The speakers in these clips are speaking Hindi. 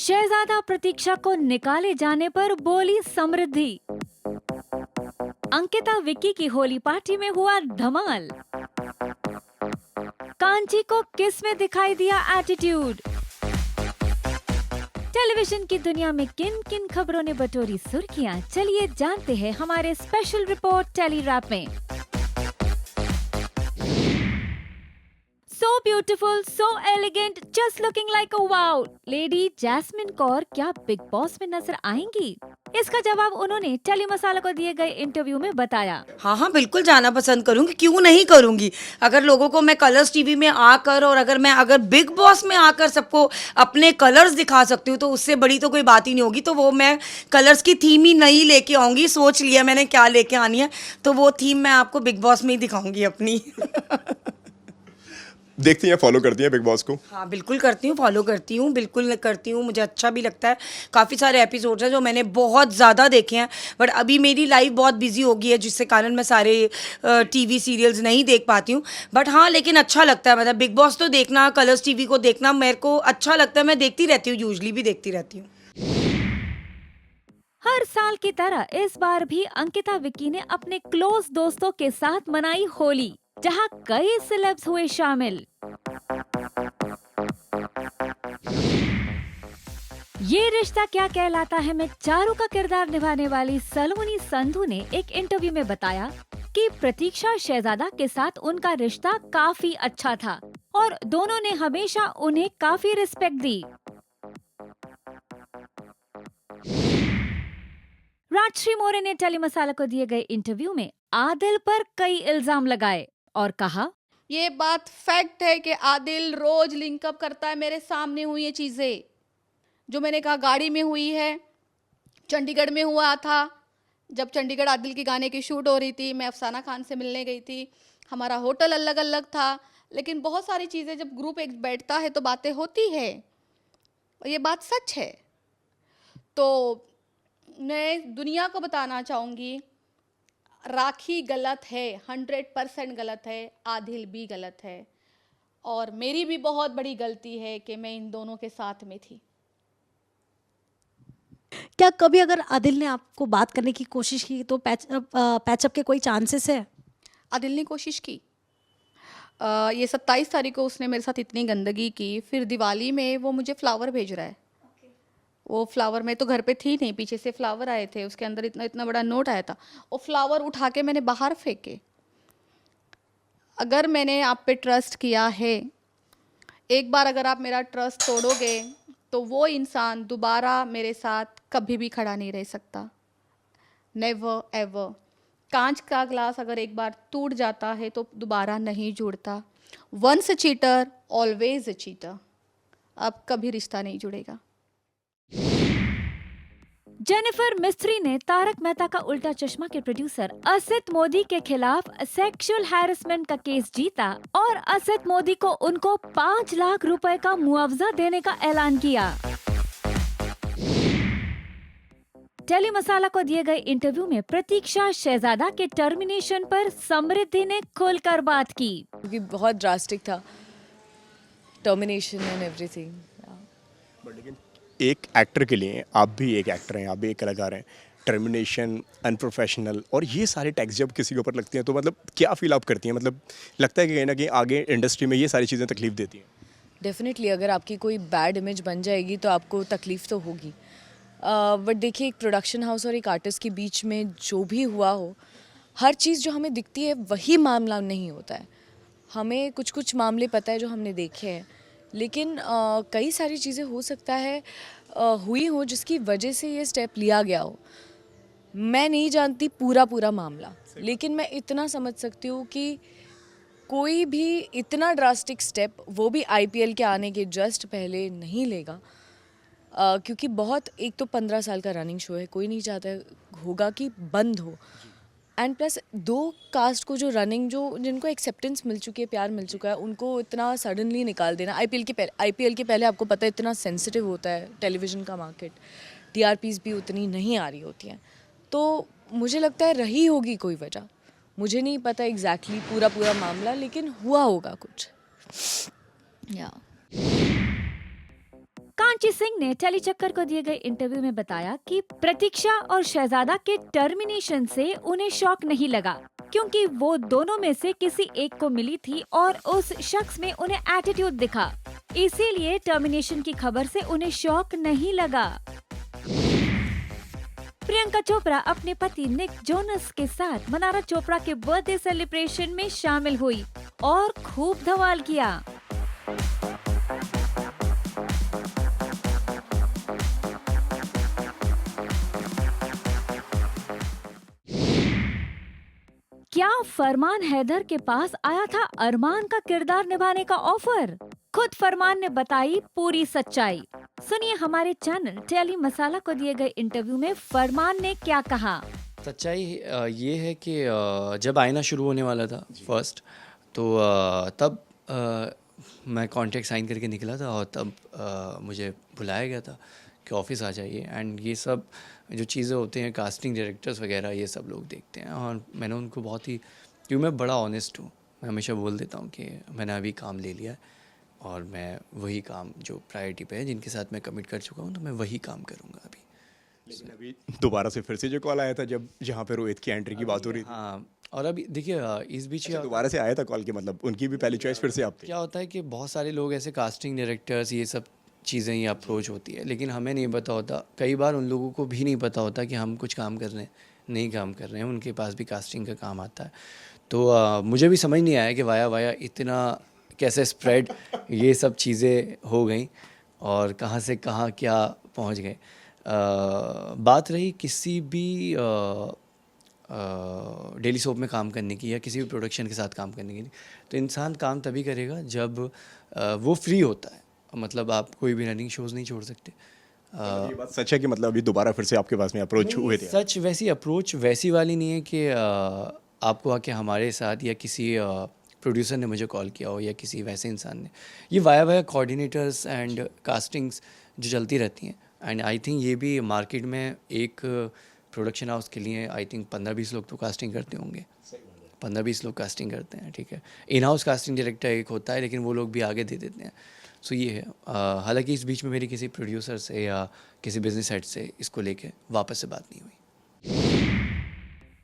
शहजादा प्रतीक्षा को निकाले जाने पर बोली समृद्धि। अंकिता विक्की की होली पार्टी में हुआ धमाल। कांची को किस में दिखाई दिया एटीट्यूड। टेलीविजन की दुनिया में किन किन खबरों ने बटोरी सुर्खियां, चलिए जानते हैं हमारे स्पेशल रिपोर्ट टेली रैप में। So beautiful, so elegant, just looking like a wow. Lady Jasmine Kaur क्या बिग बॉस में नजर आएंगी? इसका जवाब उन्होंने टेली मसाला को दिए गए इंटरव्यू में बताया। हाँ, बिल्कुल जाना पसंद करूंगी, क्यों नहीं करूंगी। अगर लोगों को मैं कलर्स टीवी में आकर और अगर बिग बॉस में आकर सबको अपने कलर्स दिखा सकती हूँ तो उससे बड़ी तो कोई बात ही नहीं होगी। तो वो मैं कलर्स की थीम ही नहीं लेके आऊंगी, सोच लिया मैंने क्या लेके आनी है, तो वो थीम मैं आपको बिग बॉस में ही दिखाऊंगी अपनी। देखती हैं, फॉलो करती हैं बिग बॉस को? हाँ, बिल्कुल करती हूँ, फॉलो करती हूँ, बिल्कुल करती हूँ, मुझे अच्छा भी लगता है। काफ़ी सारे एपिसोड्स हैं जो मैंने बहुत ज़्यादा देखे हैं, बट अभी मेरी लाइफ बहुत बिजी हो गई है जिससे कारण मैं सारे टीवी सीरियल्स नहीं देख पाती हूँ। बट हाँ, लेकिन अच्छा लगता है, मतलब बिग बॉस तो देखना, कलर्स टीवी को देखना मेरे को अच्छा लगता है। मैं देखती रहती हूँ, यूजली भी देखती रहती हूँ। हर साल की तरह इस बार भी अंकिता विक्की ने अपने क्लोज दोस्तों के साथ मनाई होली, जहां कई सेलेब्स हुए शामिल। ये रिश्ता क्या कहलाता है में चारू का किरदार निभाने वाली सलोनी संधू ने एक इंटरव्यू में बताया कि प्रतीक्षा शहजादा के साथ उनका रिश्ता काफी अच्छा था और दोनों ने हमेशा उन्हें काफी रिस्पेक्ट दी। राजश्री मोरे ने टेली मसाला को दिए गए इंटरव्यू में आदिल पर कई इल्जाम लगाए और कहा, ये बात फैक्ट है कि आदिल रोज लिंकअप करता है मेरे सामने हुई ये चीज़ें जो मैंने कहा गाड़ी में हुई है, चंडीगढ़ में हुआ था। जब चंडीगढ़ आदिल की गाने की शूट हो रही थी, मैं अफसाना खान से मिलने गई थी, हमारा होटल अलग अलग था, लेकिन बहुत सारी चीज़ें जब ग्रुप एक बैठता है तो बातें होती है और ये बात सच है। तो मैं दुनिया को बताना चाहूँगी, राखी गलत है, 100% गलत है, आदिल भी गलत है और मेरी भी बहुत बड़ी गलती है कि मैं इन दोनों के साथ में थी। क्या कभी अगर आदिल ने आपको बात करने की कोशिश की तो पैचअप के कोई चांसेस है? आदिल ने कोशिश की। ये 27 तारीख को उसने मेरे साथ इतनी गंदगी की, फिर दिवाली में वो मुझे फ्लावर भेज रहा है। वो फ्लावर, मैं तो घर पे थी नहीं, पीछे से फ्लावर आए थे, उसके अंदर इतना इतना बड़ा नोट आया था। वो फ्लावर उठा के मैंने बाहर फेंके। अगर मैंने आप पे ट्रस्ट किया है, एक बार अगर आप मेरा ट्रस्ट तोड़ोगे तो वो इंसान दोबारा मेरे साथ कभी भी खड़ा नहीं रह सकता, नेवर एवर। कांच का ग्लास अगर एक बार टूट जाता है तो दोबारा नहीं जुड़ता। Once a cheater always a cheater. अब कभी रिश्ता नहीं जुड़ेगा। जेनिफर मिस्त्री ने तारक मेहता का उल्टा चश्मा के प्रोड्यूसर असित मोदी के खिलाफ सेक्सुअल हैरेसमेंट का केस जीता और असित मोदी को उनको 5 लाख रुपए का मुआवजा देने का ऐलान किया। टेली मसाला को दिए गए इंटरव्यू में प्रतीक्षा शहजादा के टर्मिनेशन पर समृद्धि ने खुलकर बात की। क्योंकि बहुत ड्रास्टिक था टर्मिनेशन एंड एवरीथिंग। बट लेकिन एक एक्टर के लिए, आप भी एक एक्टर हैं, आप भी एक कलाकार हैं, टर्मिनेशन, अनप्रोफेशनल और ये सारे टैक्स जब किसी के ऊपर लगती हैं तो मतलब क्या फील आप करती हैं? मतलब लगता है कि कहीं ना कहीं आगे इंडस्ट्री में ये सारी चीज़ें तकलीफ देती हैं? डेफिनेटली अगर आपकी कोई बैड इमेज बन जाएगी तो आपको तकलीफ़ तो होगी। बट देखिए, एक प्रोडक्शन हाउस और एक आर्टिस्ट के बीच में जो भी हुआ हो, हर चीज़ जो हमें दिखती है वही मामला नहीं होता है। हमें कुछ कुछ मामले पता है जो हमने देखे हैं, लेकिन कई सारी चीज़ें हो सकता है हुई हो जिसकी वजह से ये स्टेप लिया गया हो। मैं नहीं जानती पूरा मामला, लेकिन मैं इतना समझ सकती हूँ कि कोई भी इतना ड्रास्टिक स्टेप, वो भी आईपीएल के आने के जस्ट पहले, नहीं लेगा। क्योंकि बहुत, एक तो 15 साल का रनिंग शो है, कोई नहीं चाहता होगा कि बंद हो। एंड प्लस 2 कास्ट को जो रनिंग, जो जिनको एक्सेप्टेंस मिल चुकी है, प्यार मिल चुका है, उनको इतना सडनली निकाल देना। आईपीएल के पहले आपको पता है इतना सेंसिटिव होता है टेलीविज़न का मार्केट, टीआरपीज़ भी उतनी नहीं आ रही होती हैं। तो मुझे लगता है रही होगी कोई वजह, मुझे नहीं पता एग्जैक्टली पूरा मामला, लेकिन हुआ होगा कुछ। या मुंशी सिंह ने टेली चक्कर को दिए गए इंटरव्यू में बताया कि प्रतीक्षा और शहजादा के टर्मिनेशन से उन्हें शॉक नहीं लगा, क्योंकि वो दोनों में से किसी एक को मिली थी और उस शख्स में उन्हें एटीट्यूड दिखा, इसीलिए टर्मिनेशन की खबर से उन्हें शॉक नहीं लगा। प्रियंका चोपड़ा अपने पति निक जोनस के साथ मनारा चोपड़ा के बर्थडे सेलिब्रेशन में शामिल हुई और खूब धमाल किया। क्या फरमान हैदर के पास आया था अरमान का किरदार निभाने का ऑफर? खुद फरमान ने बताई पूरी सच्चाई। सुनिए हमारे चैनल टेली मसाला को दिए गए इंटरव्यू में फरमान ने क्या कहा। सच्चाई ये है कि जब आईना शुरू होने वाला था फर्स्ट, तो तब मैं कॉन्ट्रैक्ट साइन करके निकला था और तब मुझे बुलाया गया था कि ऑफिस आ जाइए। एंड ये सब जो चीज़ें होती हैं कास्टिंग डायरेक्टर्स वगैरह ये सब लोग देखते हैं, और मैंने उनको बहुत ही, क्योंकि मैं बड़ा ऑनेस्ट हूँ, मैं हमेशा बोल देता हूँ कि मैंने अभी काम ले लिया है और मैं वही काम जो प्रायोरिटी पे है, जिनके साथ मैं कमिट कर चुका हूँ, तो मैं वही काम करूँगा अभी। लेकिन अभी दोबारा से फिर से जो कॉल आया था जब जहाँ पे रोहित की एंट्री की बात हो रही थी, हाँ, और अभी देखिए इस बीच अच्छा, दोबारा से आया था कॉल के, मतलब उनकी भी पहली चॉइस फिर से आप थे। क्या होता है कि बहुत सारे लोग ऐसे कास्टिंग डायरेक्टर्स ये सब चीज़ें ही अप्रोच होती है, लेकिन हमें नहीं पता होता, कई बार उन लोगों को भी नहीं पता होता कि हम कुछ काम कर रहे हैं, नहीं काम कर रहे हैं, उनके पास भी कास्टिंग का काम आता है। तो मुझे भी समझ नहीं आया कि वाया वाया इतना कैसे स्प्रेड ये सब चीज़ें हो गई और कहाँ से कहाँ क्या पहुँच गए। बात रही किसी भी डेली सोप में काम करने की या किसी भी प्रोडक्शन के साथ काम करने की, तो इंसान काम तभी करेगा जब वो फ्री होता है। मतलब आप कोई भी रनिंग शोज़ नहीं छोड़ सकते। ये बात सच है कि मतलब अभी दोबारा फिर से आपके पास में अप्रोच हुए थे? सच वैसी अप्रोच वैसी वाली नहीं है कि आपको आके हमारे साथ या किसी प्रोड्यूसर ने मुझे कॉल किया हो या किसी वैसे इंसान ने। ये via via coordinators and castings जो चलती रहती हैं, एंड आई थिंक ये भी मार्केट में एक प्रोडक्शन हाउस के लिए आई थिंक 15-20 लोग तो कास्टिंग करते होंगे, 15-20 लोग कास्टिंग करते हैं, ठीक है। इन हाउस कास्टिंग डायरेक्टर एक होता है, लेकिन वो लोग भी आगे दे देते हैं। सो ये है। हालांकि इस बीच में मेरी किसी प्रोड्यूसर से या किसी बिजनेस हेड से इसको लेके वापस से बात नहीं हुई।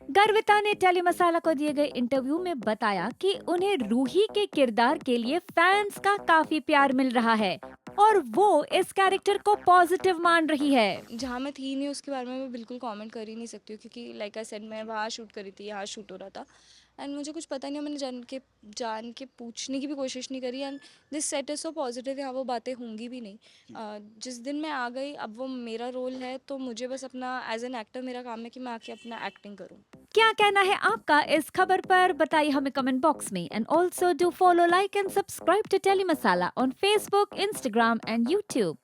गर्विता ने टेली मसाला को दिए गए इंटरव्यू में बताया कि उन्हें रूही के किरदार के लिए फैंस का काफी प्यार मिल रहा है और वो इस कैरेक्टर को पॉजिटिव मान रही है। जहाँ मैं थी नहीं उसके बारे में मैं बिल्कुल कमेंट कर ही नहीं सकती हूँ, क्योंकि लाइक आई सेड मैं वहाँ शूट करी थी, यहाँ शूट हो रहा था, एंड मुझे कुछ पता नहीं, मैंने जान के पूछने की भी कोशिश नहीं करी। And this set is so positive, यहाँ वो बातें होंगी भी नहीं। जिस दिन मैं आ गई, अब वो मेरा रोल है, तो मुझे बस अपना एज एन एक्टर मेरा काम है कि मैं आके अपना एक्टिंग करूँ। क्या कहना है आपका इस खबर पर, बताइए हमें कमेंट बॉक्स में। And also do follow, like and subscribe to Telly Masala on Facebook, Instagram and YouTube.